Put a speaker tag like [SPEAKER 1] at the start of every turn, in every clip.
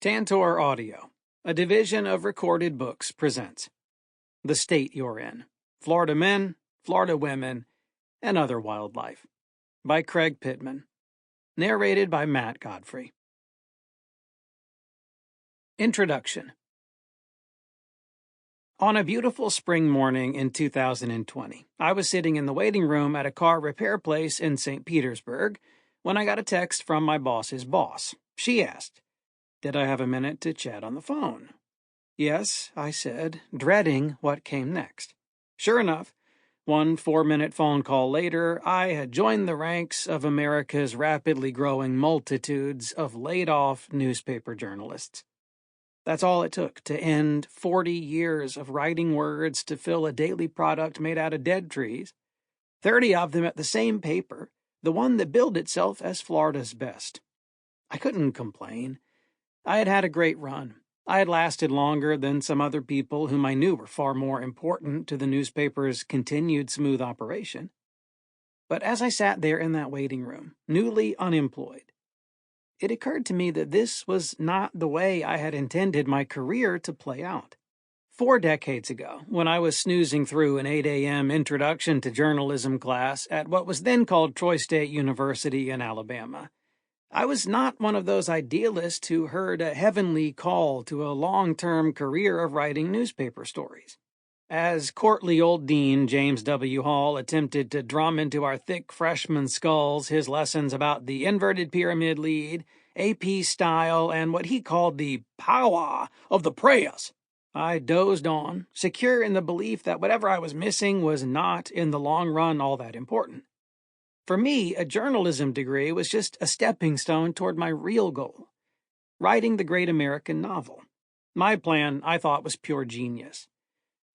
[SPEAKER 1] Tantor Audio, a division of Recorded Books, presents The State You're In, Florida Men, Florida Women, and Other Wildlife, by Craig Pittman, narrated by Matt Godfrey. Introduction. On a beautiful spring morning in 2020, I was sitting in the waiting room at a car repair place in St. Petersburg when I got a text from my boss's boss. She asked, "Did I have a minute to chat on the phone?" "Yes," I said, dreading what came next. Sure enough, one 4-minute phone call later, I had joined the ranks of America's rapidly growing multitudes of laid-off newspaper journalists. That's all it took to end 40 years of writing words to fill a daily product made out of dead trees, 30 of them at the same paper, the one that billed itself as Florida's best. I couldn't complain. I had had a great run. I had lasted longer than some other people whom I knew were far more important to the newspaper's continued smooth operation. But as I sat there in that waiting room, newly unemployed, it occurred to me that this was not the way I had intended my career to play out. 4 decades ago, when I was snoozing through an 8 a.m. introduction to journalism class at what was then called Troy State University in Alabama, I was not one of those idealists who heard a heavenly call to a long-term career of writing newspaper stories. As courtly old Dean James W. Hall attempted to drum into our thick freshman skulls his lessons about the inverted pyramid lead, AP style, and what he called the power of the press, I dozed on, secure in the belief that whatever I was missing was not, in the long run, all that important. For me, a journalism degree was just a stepping stone toward my real goal, writing the great American novel. My plan, I thought, was pure genius.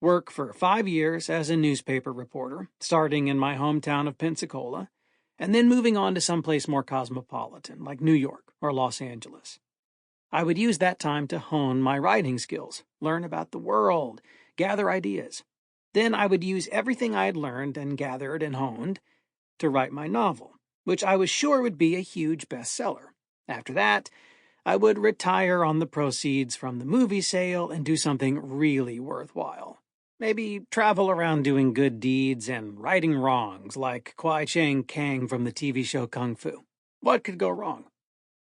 [SPEAKER 1] Work for 5 years as a newspaper reporter, starting in my hometown of Pensacola, and then moving on to someplace more cosmopolitan, like New York or Los Angeles. I would use that time to hone my writing skills, learn about the world, gather ideas. Then I would use everything I had learned and gathered and honed to write my novel, which I was sure would be a huge bestseller. After that, I would retire on the proceeds from the movie sale and do something really worthwhile. Maybe travel around doing good deeds and righting wrongs like Kwai Chang Kang from the TV show Kung Fu. What could go wrong?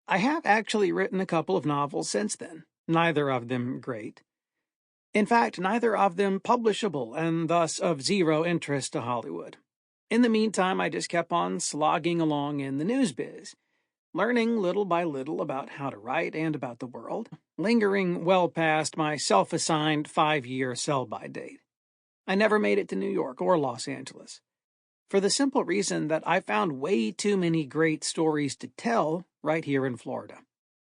[SPEAKER 1] I have actually written a couple of novels since then, neither of them great. In fact, neither of them publishable and thus of zero interest to Hollywood. In the meantime, I just kept on slogging along in the news biz, learning little by little about how to write and about the world, lingering well past my self-assigned 5-year sell-by date. I never made it to New York or Los Angeles, for the simple reason that I found way too many great stories to tell right here in Florida.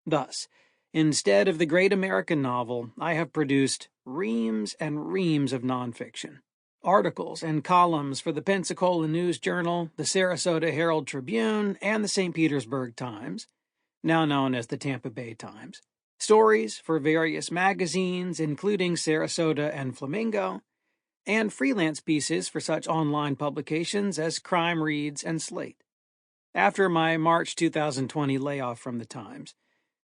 [SPEAKER 1] Thus, instead of the great American novel, I have produced reams and reams of nonfiction. Articles and columns for the Pensacola News Journal, the Sarasota Herald Tribune, and the St. Petersburg Times, now known as the Tampa Bay Times. Stories for various magazines, including Sarasota and Flamingo, and freelance pieces for such online publications as Crime Reads and Slate. After my March 2020 layoff from the Times,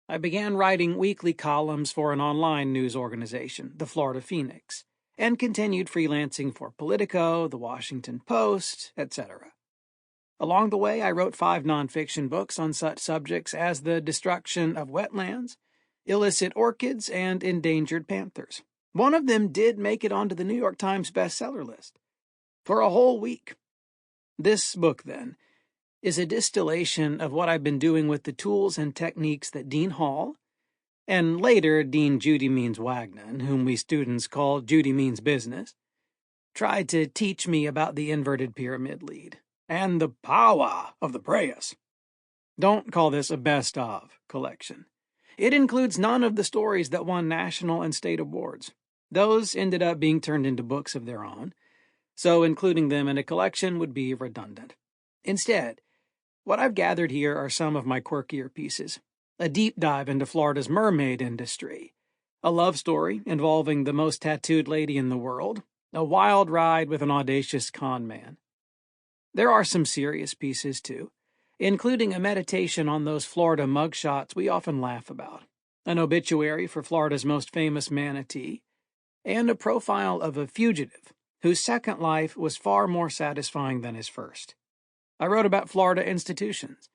[SPEAKER 1] I began writing weekly columns for an online news organization, the Florida Phoenix, and continued freelancing for Politico, the Washington Post, etc. Along the way, I wrote 5 nonfiction books on such subjects as the destruction of wetlands, illicit orchids, and endangered panthers. One of them did make it onto the New York Times bestseller list for a whole week. This book, then, is a distillation of what I've been doing with the tools and techniques that Dean Hall, and later Dean Judy Means Wagner, whom we students called Judy Means Business, tried to teach me about the inverted pyramid lead and the power of the press. Don't call this a best-of collection. It includes none of the stories that won national and state awards. Those ended up being turned into books of their own, so including them in a collection would be redundant. Instead, what I've gathered here are some of my quirkier pieces. A deep dive into Florida's mermaid industry, a love story involving the most tattooed lady in the world, a wild ride with an audacious con man. There are some serious pieces, too, including a meditation on those Florida mugshots we often laugh about. an obituary for Florida's most famous manatee, and a profile of a fugitive whose second life was far more satisfying than his first. I wrote about Florida institutions,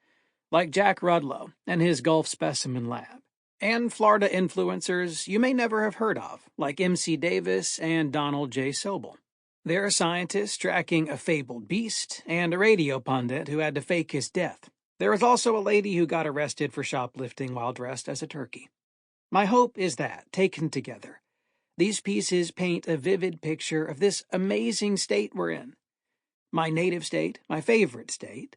[SPEAKER 1] like Jack Rudlow and his Gulf Specimen Lab, and Florida influencers you may never have heard of, like MC Davis and Donald J. Sobel. There are scientists tracking a fabled beast, and a radio pundit who had to fake his death. There is also a lady who got arrested for shoplifting while dressed as a turkey. My hope is that, taken together, these pieces paint a vivid picture of this amazing state we're in. My native state, my favorite state,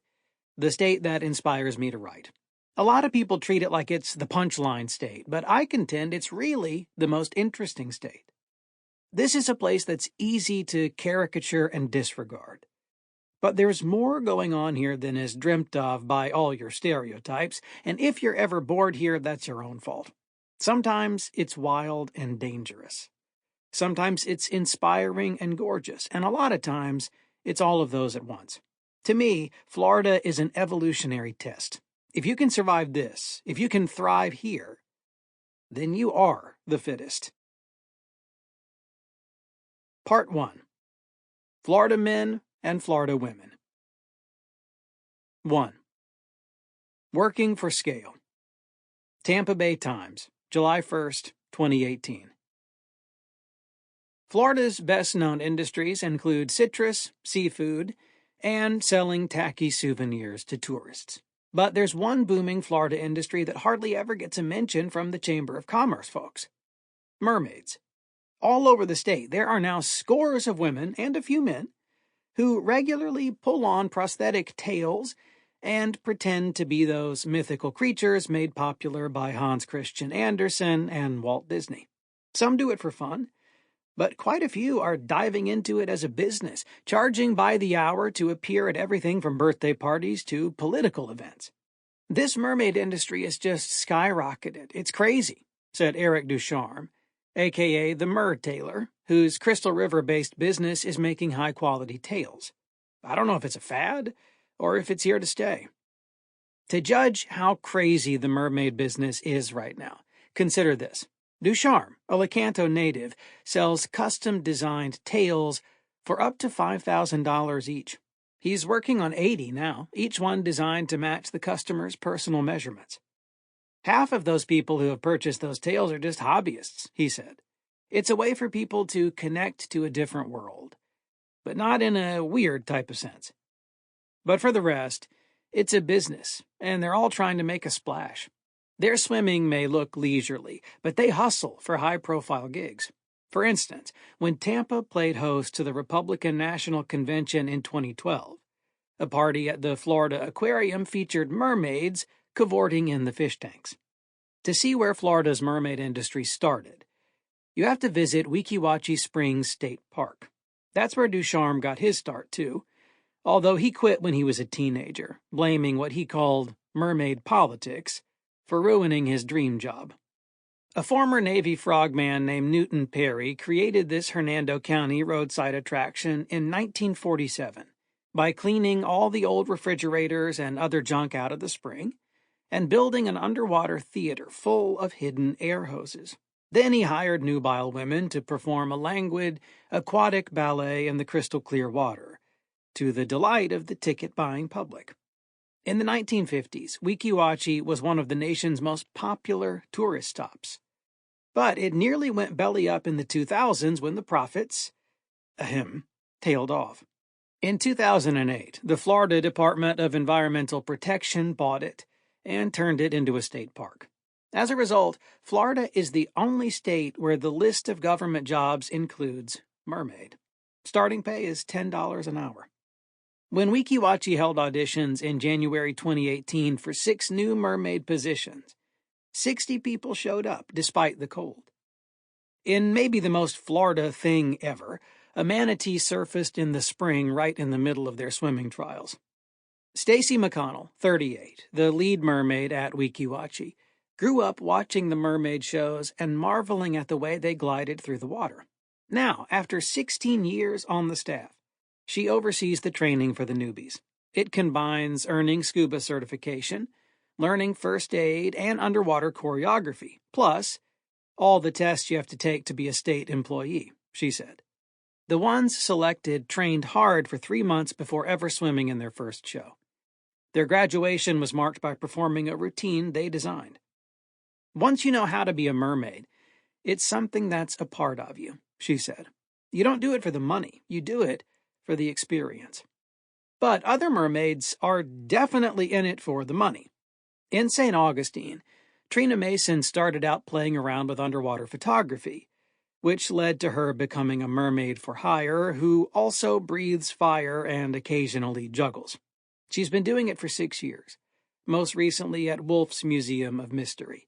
[SPEAKER 1] the state that inspires me to write. A lot of people treat it like it's the punchline state, but I contend it's really the most interesting state. This is a place that's easy to caricature and disregard. But there's more going on here than is dreamt of by all your stereotypes, and if you're ever bored here, that's your own fault. Sometimes it's wild and dangerous. Sometimes it's inspiring and gorgeous, and a lot of times it's all of those at once. To me, Florida is an evolutionary test. If you can survive this, if you can thrive here, then you are the fittest. Part 1. Florida Men and Florida Women. 1. Working for Scale. Tampa Bay Times, July 1st, 2018. Florida's best-known industries include citrus, seafood, and selling tacky souvenirs to tourists. But there's one booming Florida industry that hardly ever gets a mention from the Chamber of Commerce folks. Mermaids. All over the state, there are now scores of women, and a few men, who regularly pull on prosthetic tails and pretend to be those mythical creatures made popular by Hans Christian Andersen and Walt Disney. Some do it for fun, but quite a few are diving into it as a business, charging by the hour to appear at everything from birthday parties to political events. This mermaid industry is just skyrocketed. It's crazy, said Eric Ducharme, a.k.a. the Mer Tailor, whose Crystal River-based business is making high-quality tails. I don't know if it's a fad or if it's here to stay. To judge how crazy the mermaid business is right now, consider this. Ducharme, a Lecanto native, sells custom-designed tails for up to $5,000 each. He's working on 80 now, each one designed to match the customer's personal measurements. Half of those people who have purchased those tails are just hobbyists, he said. It's a way for people to connect to a different world, but not in a weird type of sense. But for the rest, it's a business, and they're all trying to make a splash. Their swimming may look leisurely, but they hustle for high-profile gigs. For instance, when Tampa played host to the Republican National Convention in 2012, a party at the Florida Aquarium featured mermaids cavorting in the fish tanks. To see where Florida's mermaid industry started, you have to visit Weeki Wachee Springs State Park. That's where Ducharme got his start, too, although he quit when he was a teenager, blaming what he called mermaid politics for ruining his dream job. A former Navy frogman named Newton Perry created this Hernando County roadside attraction in 1947 by cleaning all the old refrigerators and other junk out of the spring and building an underwater theater full of hidden air hoses. Then he hired nubile women to perform a languid, aquatic ballet in the crystal-clear water, to the delight of the ticket-buying public. In the 1950s, Weeki Wachee was one of the nation's most popular tourist stops. But it nearly went belly up in the 2000s when the profits, tailed off. In 2008, the Florida Department of Environmental Protection bought it and turned it into a state park. As a result, Florida is the only state where the list of government jobs includes mermaid. Starting pay is $10 an hour. When Weeki Wachee held auditions in January 2018 for 6 new mermaid positions, 60 people showed up despite the cold. In maybe the most Florida thing ever, a manatee surfaced in the spring right in the middle of their swimming trials. Stacy McConnell, 38, the lead mermaid at Weeki Wachee, grew up watching the mermaid shows and marveling at the way they glided through the water. Now, after 16 years on the staff, she oversees the training for the newbies. It combines earning scuba certification learning first aid and underwater choreography, plus all the tests you have to take to be a state employee, she said. The ones selected trained hard for 3 months before ever swimming in their first show. Their graduation was marked by performing a routine they designed. Once you know how to be a mermaid, it's something that's a part of you, she said. You don't do it for the money, you do it for the experience. But other mermaids are definitely in it for the money. In St. Augustine, Trina Mason started out playing around with underwater photography, which led to her becoming a mermaid for hire who also breathes fire and occasionally juggles. She's been doing it for 6 years, most recently at Wolf's Museum of Mystery.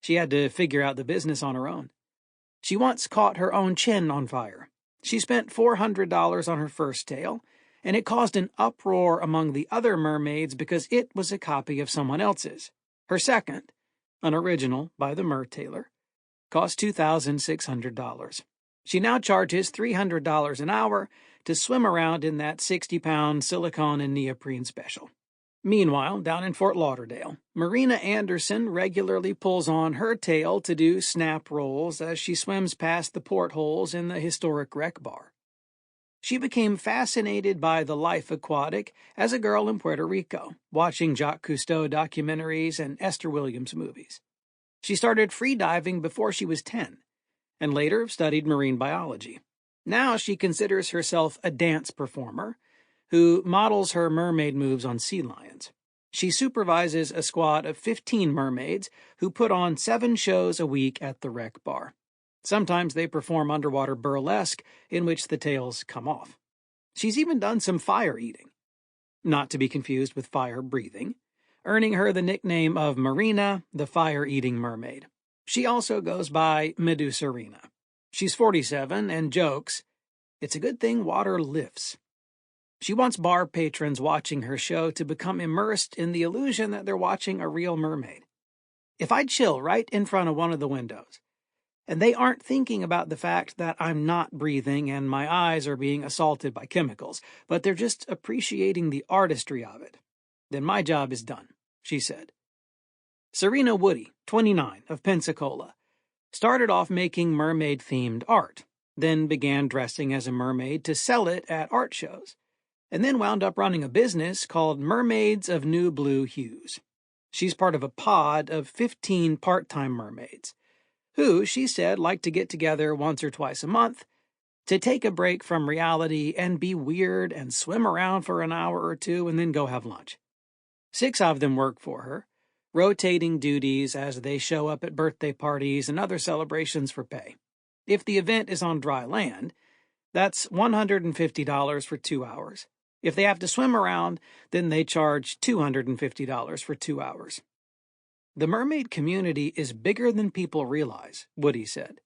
[SPEAKER 1] She had to figure out the business on her own. She once caught her own chin on fire. She spent $400 on her first tale, and it caused an uproar among the other mermaids because it was a copy of someone else's. Her second, an original by the Mer Tailor, cost $2,600. She now charges $300 an hour to swim around in that 60-pound silicone and neoprene special. Meanwhile, down in Fort Lauderdale, Marina Anderson regularly pulls on her tail to do snap rolls as she swims past the portholes in the historic wreck bar. She became fascinated by the life aquatic as a girl in Puerto Rico, watching Jacques Cousteau documentaries and Esther Williams movies. She started freediving before she was 10, and later studied marine biology. Now she considers herself a dance performer who models her mermaid moves on sea lions. She supervises a squad of 15 mermaids who put on 7 shows a week at the wreck bar. Sometimes they perform underwater burlesque in which the tails come off. She's even done some fire eating, not to be confused with fire breathing, earning her the nickname of Marina, the fire-eating mermaid. She also goes by Medusarina. She's 47 and jokes, "It's a good thing water lifts." She wants bar patrons watching her show to become immersed in the illusion that they're watching a real mermaid. If I chill right in front of one of the windows, and they aren't thinking about the fact that I'm not breathing and my eyes are being assaulted by chemicals, but they're just appreciating the artistry of it, then my job is done, she said. Serena Woody, 29, of Pensacola, started off making mermaid-themed art, then began dressing as a mermaid to sell it at art shows, and then wound up running a business called Mermaids of New Blue Hues. She's part of a pod of 15 part-time mermaids, who, she said, like to get together once or twice a month to take a break from reality and be weird and swim around for an hour or two and then go have lunch. 6 of them work for her, rotating duties as they show up at birthday parties and other celebrations for pay. If the event is on dry land, that's $150 for 2 hours. If they have to swim around, then they charge $250 for 2 hours. The mermaid community is bigger than people realize, Woody said.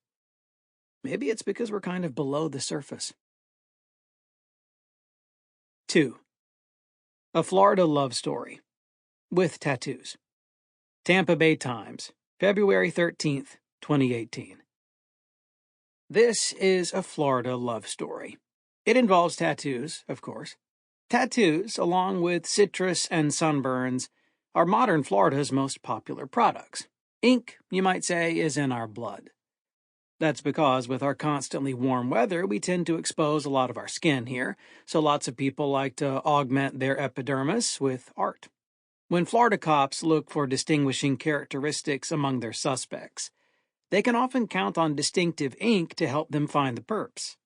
[SPEAKER 1] Maybe it's because we're kind of below the surface. 2. A Florida Love Story. With Tattoos. Tampa Bay Times, February 13th, 2018. This is a Florida love story. It involves tattoos, of course. Tattoos, along with citrus and sunburns, are modern Florida's most popular products. Ink, you might say, is in our blood. That's because with our constantly warm weather, we tend to expose a lot of our skin here, so lots of people like to augment their epidermis with art. When Florida cops look for distinguishing characteristics among their suspects, they can often count on distinctive ink to help them find the perps.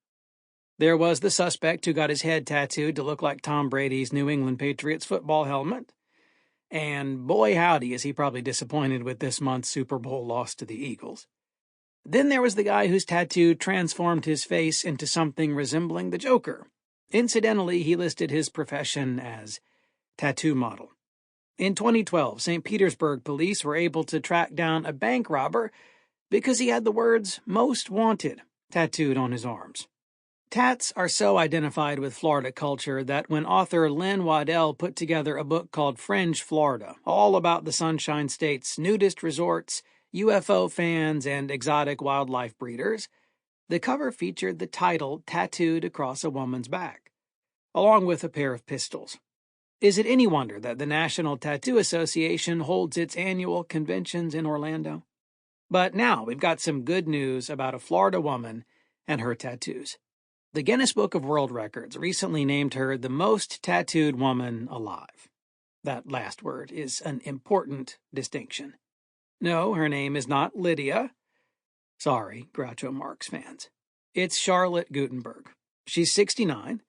[SPEAKER 1] There was the suspect who got his head tattooed to look like Tom Brady's New England Patriots football helmet. And boy howdy is he probably disappointed with this month's Super Bowl loss to the Eagles. Then there was the guy whose tattoo transformed his face into something resembling the Joker. Incidentally, he listed his profession as tattoo model. In 2012, St. Petersburg police were able to track down a bank robber because he had the words "Most Wanted" tattooed on his arms. Tats are so identified with Florida culture that when author Lynn Waddell put together a book called Fringe Florida, all about the Sunshine State's nudist resorts, UFO fans, and exotic wildlife breeders, the cover featured the title tattooed across a woman's back, along with a pair of pistols. Is it any wonder that the National Tattoo Association holds its annual conventions in Orlando? But now we've got some good news about a Florida woman and her tattoos. The Guinness Book of World Records recently named her the most tattooed woman alive. That last word is an important distinction. No, her name is not Lydia. Sorry, Groucho Marx fans. It's Charlotte Gutenberg. She's 69,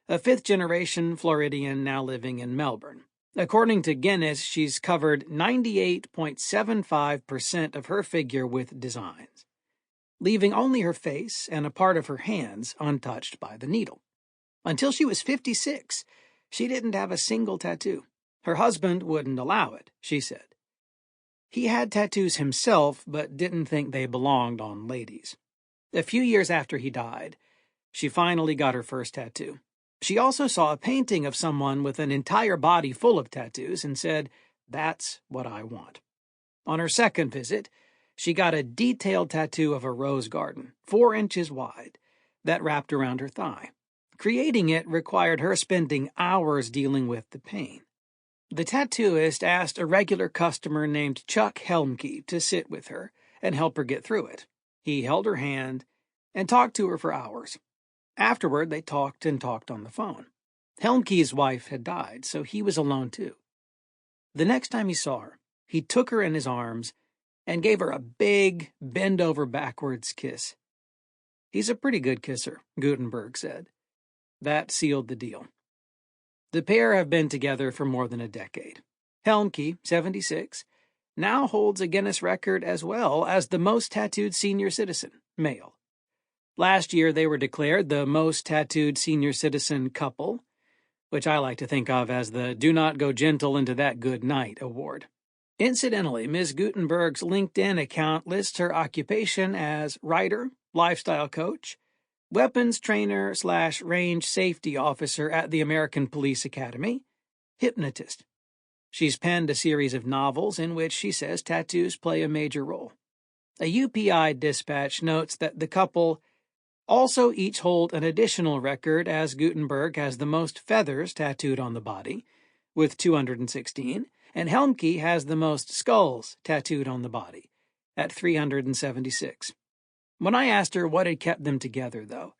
[SPEAKER 1] a fifth-generation Floridian now living in Melbourne. According to Guinness, she's covered 98.75% of her figure with designs, leaving only her face and a part of her hands untouched by the needle. Until she was 56, she didn't have a single tattoo. Her husband wouldn't allow it, she said. He had tattoos himself, but didn't think they belonged on ladies. A few years after he died, she finally got her first tattoo. She also saw a painting of someone with an entire body full of tattoos and said, "That's what I want." On her second visit, she got a detailed tattoo of a rose garden, 4 inches wide, that wrapped around her thigh. Creating it required her spending hours dealing with the pain. The tattooist asked a regular customer named Chuck Helmke to sit with her and help her get through it. He held her hand and talked to her for hours. Afterward, they talked and talked on the phone. Helmke's wife had died, so he was alone too. The next time he saw her, he took her in his arms and gave her a big, bend-over-backwards kiss. "He's a pretty good kisser," Gutenberg said. That sealed the deal. The pair have been together for more than a decade. Helmke, 76, now holds a Guinness record as well as the most tattooed senior citizen, male. Last year, they were declared the most tattooed senior citizen couple, which I like to think of as the Do Not Go Gentle Into That Good Night award. Incidentally, Ms. Gutenberg's LinkedIn account lists her occupation as writer, lifestyle coach, weapons trainer/range safety officer at the American Police Academy, hypnotist. She's penned a series of novels in which she says tattoos play a major role. A UPI dispatch notes that the couple also each hold an additional record, as Gutenberg has the most feathers tattooed on the body, with 216, and Helmke has the most skulls tattooed on the body, at 376. When I asked her what had kept them together, though,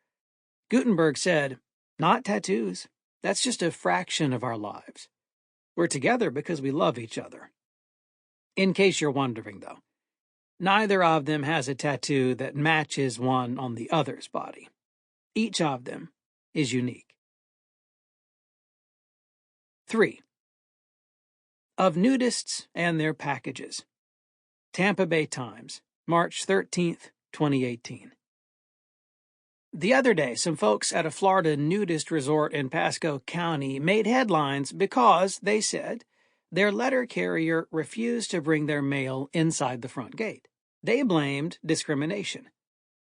[SPEAKER 1] Gutenberg said, "Not tattoos. That's just a fraction of our lives. We're together because we love each other." In case you're wondering, though, neither of them has a tattoo that matches one on the other's body. Each of them is unique. 3. Of nudists and their packages. Tampa Bay Times, March 13th, 2018. The other day, some folks at a Florida nudist resort in Pasco County made headlines because, they said, their letter carrier refused to bring their mail inside the front gate. They blamed discrimination.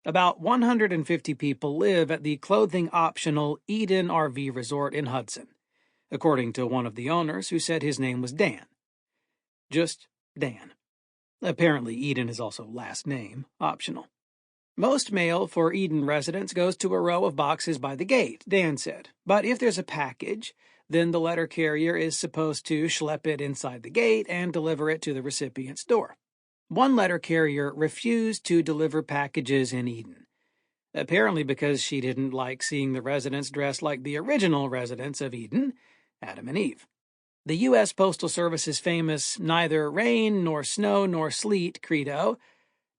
[SPEAKER 1] About 150 people live at the clothing-optional Eden RV Resort in Hudson, according to one of the owners who said his name was Dan. Just Dan. Apparently, Eden is also last name, optional. Most mail for Eden residents goes to a row of boxes by the gate, Dan said. But if there's a package, then the letter carrier is supposed to schlep it inside the gate and deliver it to the recipient's door. One letter carrier refused to deliver packages in Eden, apparently because she didn't like seeing the residents dressed like the original residents of Eden, Adam and Eve. The U.S. Postal Service's famous neither rain nor snow nor sleet credo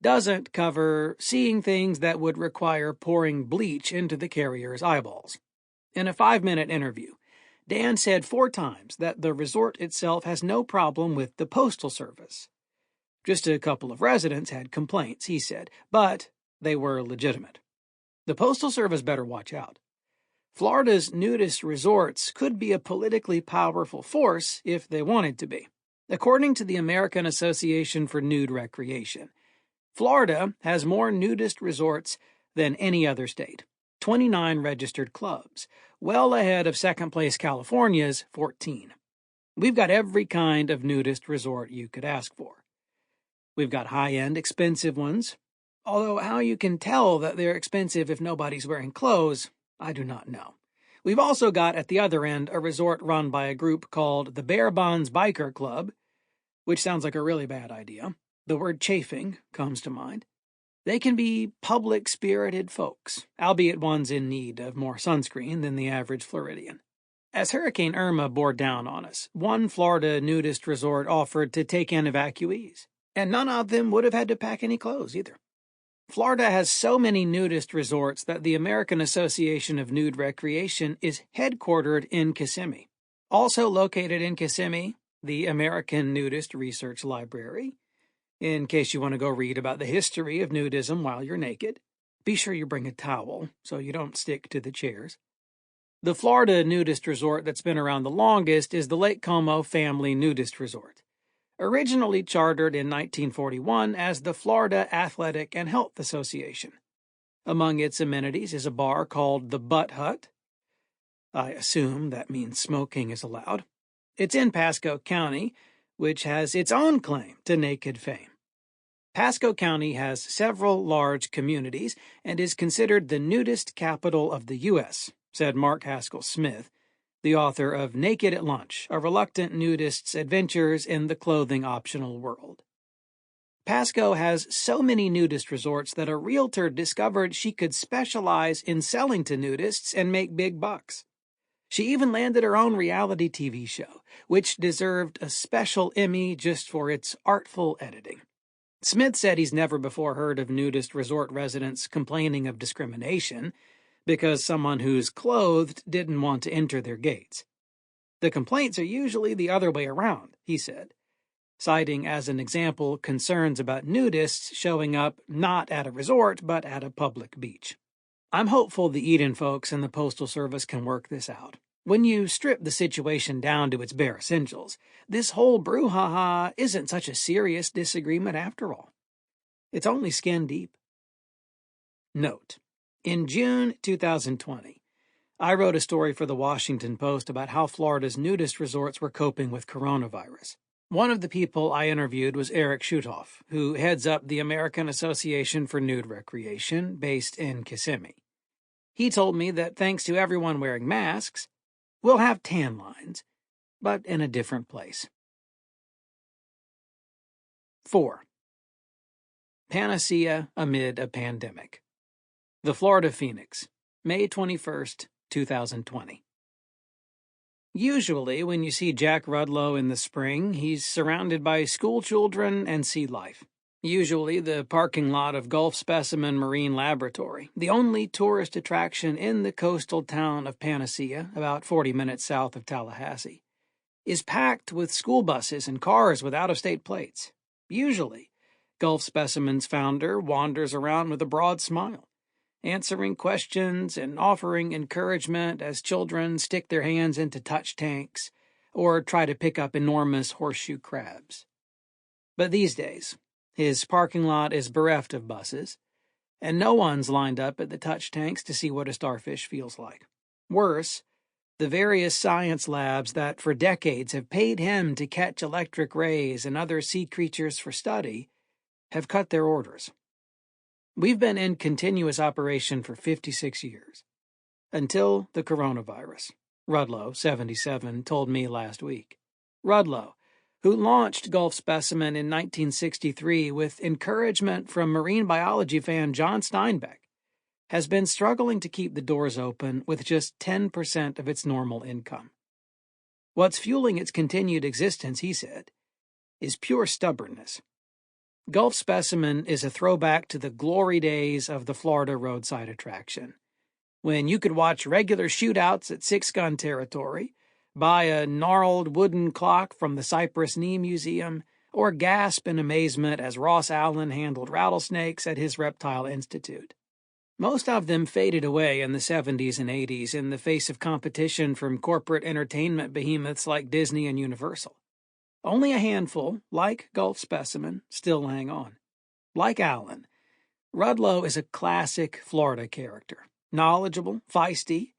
[SPEAKER 1] doesn't cover seeing things that would require pouring bleach into the carrier's eyeballs. In a 5-minute interview, Dan said 4 times that the resort itself has no problem with the Postal Service. Just a couple of residents had complaints, he said, but they were legitimate. The Postal Service better watch out. Florida's nudist resorts could be a politically powerful force if they wanted to be. According to the American Association for Nude Recreation, Florida has more nudist resorts than any other state, 29 registered clubs, well ahead of second-place California's 14. We've got every kind of nudist resort you could ask for. We've got high-end, expensive ones, although how you can tell that they're expensive if nobody's wearing clothes, I do not know. We've also got, at the other end, a resort run by a group called the Bare Bonds Biker Club, which sounds like a really bad idea. The word chafing comes to mind. They can be public-spirited folks, albeit ones in need of more sunscreen than the average Floridian. As Hurricane Irma bore down on us, one Florida nudist resort offered to take in evacuees, and none of them would have had to pack any clothes either. Florida has so many nudist resorts that the American Association of Nude Recreation is headquartered in Kissimmee. Also located in Kissimmee, the American Nudist Research Library, in case you want to go read about the history of nudism while you're naked. Be sure you bring a towel so you don't stick to the chairs. The Florida nudist resort that's been around the longest is the Lake Como Family Nudist Resort, originally chartered in 1941 as the Florida Athletic and Health Association. Among its amenities is a bar called the Butt Hut. I assume that means smoking is allowed. It's in Pasco County, which has its own claim to naked fame. Pasco County has several large communities and is considered the nudist capital of the U.S., said Mark Haskell Smith, the author of Naked at Lunch, A Reluctant Nudist's Adventures in the Clothing-Optional World. Pasco has so many nudist resorts that a realtor discovered she could specialize in selling to nudists and make big bucks. She even landed her own reality TV show, which deserved a special Emmy just for its artful editing. Smith said he's never before heard of nudist resort residents complaining of discrimination because someone who's clothed didn't want to enter their gates. The complaints are usually the other way around, he said, citing as an example concerns about nudists showing up not at a resort but at a public beach. I'm hopeful the Eden folks and the Postal Service can work this out. When you strip the situation down to its bare essentials, this whole brouhaha isn't such a serious disagreement after all. It's only skin deep. Note: in June 2020, I wrote a story for the Washington Post about how Florida's nudist resorts were coping with coronavirus. One of the people I interviewed was Eric Schutoff, who heads up the American Association for Nude Recreation, based in Kissimmee. He told me that thanks to everyone wearing masks, we'll have tan lines, but in a different place. 4. Panacea amid a pandemic. The Florida Phoenix, May 21st, 2020. Usually, when you see Jack Rudlow in the spring, he's surrounded by school children and sea life. Usually the parking lot of Gulf Specimen Marine Laboratory, the only tourist attraction in the coastal town of Panacea, about 40 minutes south of Tallahassee, is packed with school buses and cars with out-of-state plates. Usually, Gulf Specimen's founder wanders around with a broad smile, answering questions and offering encouragement as children stick their hands into touch tanks or try to pick up enormous horseshoe crabs. But these days, his parking lot is bereft of buses, and no one's lined up at the touch tanks to see what a starfish feels like. Worse, the various science labs that for decades have paid him to catch electric rays and other sea creatures for study have cut their orders. We've been in continuous operation for 56 years, until the coronavirus, Rudlow, 77, told me last week. Rudlow, who launched Gulf Specimen in 1963 with encouragement from marine biology fan John Steinbeck, has been struggling to keep the doors open with just 10% of its normal income. What's fueling its continued existence, he said, is pure stubbornness. Gulf Specimen is a throwback to the glory days of the Florida roadside attraction, when you could watch regular shootouts at six-gun territory, buy a gnarled wooden clock from the Cypress Knee Museum, or gasp in amazement as Ross Allen handled rattlesnakes at his Reptile Institute. Most of them faded away in the 70s and 80s in the face of competition from corporate entertainment behemoths like Disney and Universal. Only a handful, like Gulf Specimen, still hang on. Like Allen, Rudlow is a classic Florida character, knowledgeable, feisty,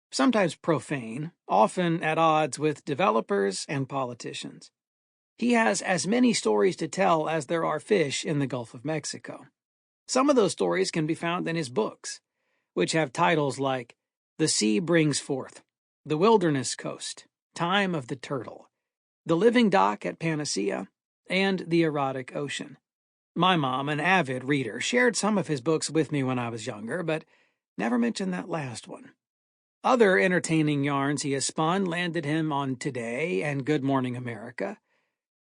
[SPEAKER 1] sometimes profane, often at odds with developers and politicians. He has as many stories to tell as there are fish in the Gulf of Mexico. Some of those stories can be found in his books, which have titles like The Sea Brings Forth, The Wilderness Coast, Time of the Turtle, The Living Dock at Panacea, and The Erotic Ocean. My mom, an avid reader, shared some of his books with me when I was younger, but never mentioned that last one. Other entertaining yarns he has spun landed him on Today and Good Morning America,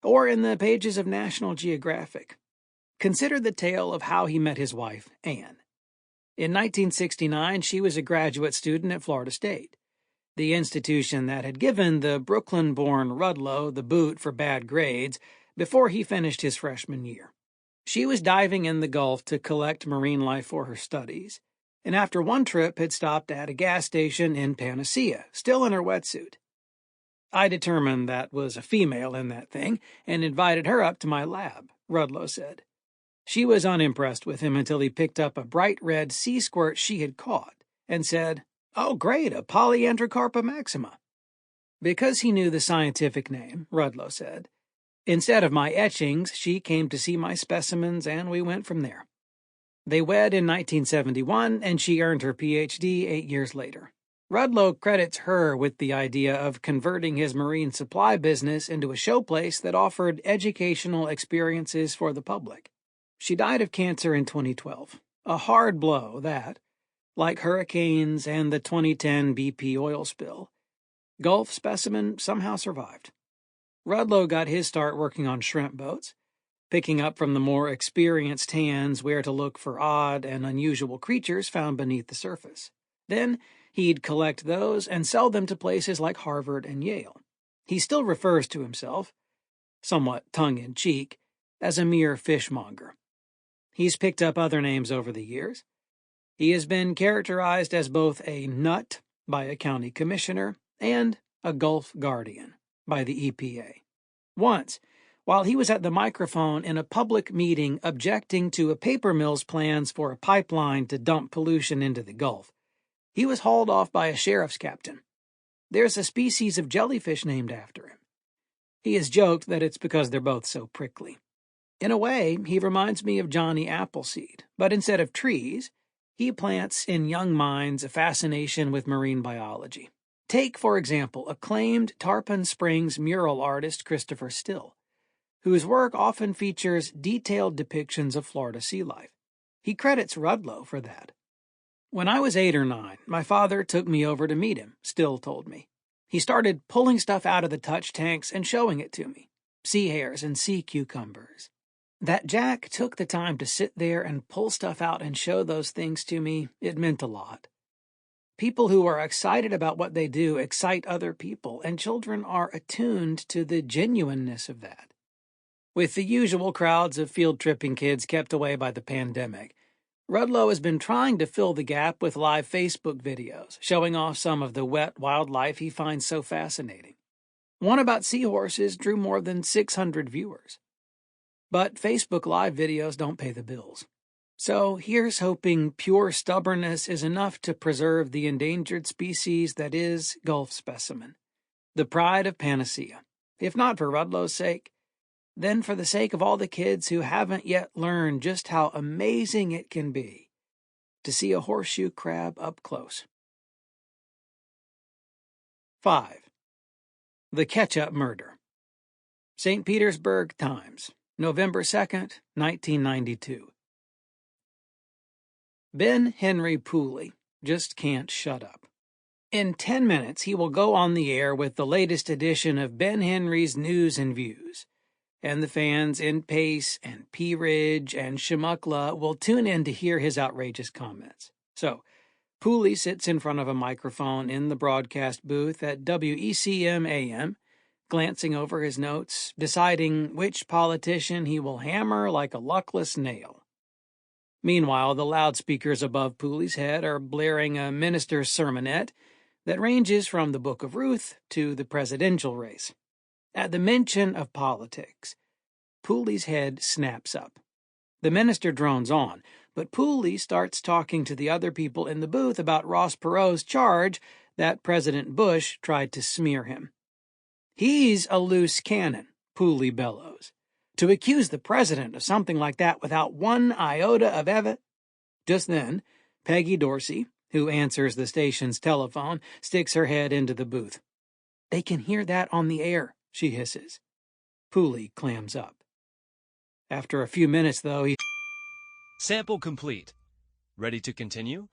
[SPEAKER 1] or in the pages of National Geographic. Consider the tale of how he met his wife, Anne. In 1969, she was a graduate student at Florida State, the institution that had given the Brooklyn-born Rudlow the boot for bad grades before he finished his freshman year. She was diving in the Gulf to collect marine life for her studies, and after one trip had stopped at a gas station in Panacea, still in her wetsuit. I determined that was a female in that thing and invited her up to my lab, Rudlow said. She was unimpressed with him until he picked up a bright red sea squirt she had caught and said, "Oh, great, a Polyandrocarpa maxima." Because he knew the scientific name, Rudlow said, instead of my etchings, she came to see my specimens and we went from there. They wed in 1971 and she earned her Ph.D. 8 years later. Rudlow credits her with the idea of converting his marine supply business into a showplace that offered educational experiences for the public. She died of cancer in 2012, a hard blow that, like hurricanes and the 2010 BP oil spill, Gulf Specimen somehow survived. Rudlow got his start working on shrimp boats, picking up from the more experienced hands where to look for odd and unusual creatures found beneath the surface. Then he'd collect those and sell them to places like Harvard and Yale. He still refers to himself, somewhat tongue-in-cheek, as a mere fishmonger. He's picked up other names over the years. He has been characterized as both a nut by a county commissioner and a Gulf guardian by the EPA. Once, while he was at the microphone in a public meeting objecting to a paper mill's plans for a pipeline to dump pollution into the Gulf, he was hauled off by a sheriff's captain. There's a species of jellyfish named after him. He has joked that it's because they're both so prickly. In a way, he reminds me of Johnny Appleseed, but instead of trees, he plants in young minds a fascination with marine biology. Take, for example, acclaimed Tarpon Springs mural artist Christopher Still, whose work often features detailed depictions of Florida sea life. He credits Rudlow for that. When I was 8 or 9, my father took me over to meet him, Still told me. He started pulling stuff out of the touch tanks and showing it to me, sea hares and sea cucumbers. That Jack took the time to sit there and pull stuff out and show those things to me, it meant a lot. People who are excited about what they do excite other people, and children are attuned to the genuineness of that. With the usual crowds of field-tripping kids kept away by the pandemic, Rudlow has been trying to fill the gap with live Facebook videos, showing off some of the wet wildlife he finds so fascinating. One about seahorses drew more than 600 viewers. But Facebook Live videos don't pay the bills. So here's hoping pure stubbornness is enough to preserve the endangered species that is Gulf Specimen, the pride of Panacea. If not for Rudlow's sake, then for the sake of all the kids who haven't yet learned just how amazing it can be to see a horseshoe crab up close. 5. The Ketchup Murder. St. Petersburg Times, November 2nd, 1992. Ben Henry Pooley just can't shut up. In 10 minutes, he will go on the air with the latest edition of Ben Henry's News and Views, and the fans in Pace and Pea Ridge and Shemukla will tune in to hear his outrageous comments. So, Pooley sits in front of a microphone in the broadcast booth at WECM-AM, glancing over his notes, deciding which politician he will hammer like a luckless nail. Meanwhile, the loudspeakers above Pooley's head are blaring a minister's sermonette that ranges from the Book of Ruth to the presidential race. At the mention of politics, Pooley's head snaps up. The minister drones on, but Pooley starts talking to the other people in the booth about Ross Perot's charge that President Bush tried to smear him. He's a loose cannon, Pooley bellows. To accuse the president of something like that without one iota of evidence. Just then, Peggy Dorsey, who answers the station's telephone, sticks her head into the booth. "They can hear that on the air," she hisses. Pooley clams up. After a few minutes, though, he...
[SPEAKER 2] Sample complete. Ready to continue?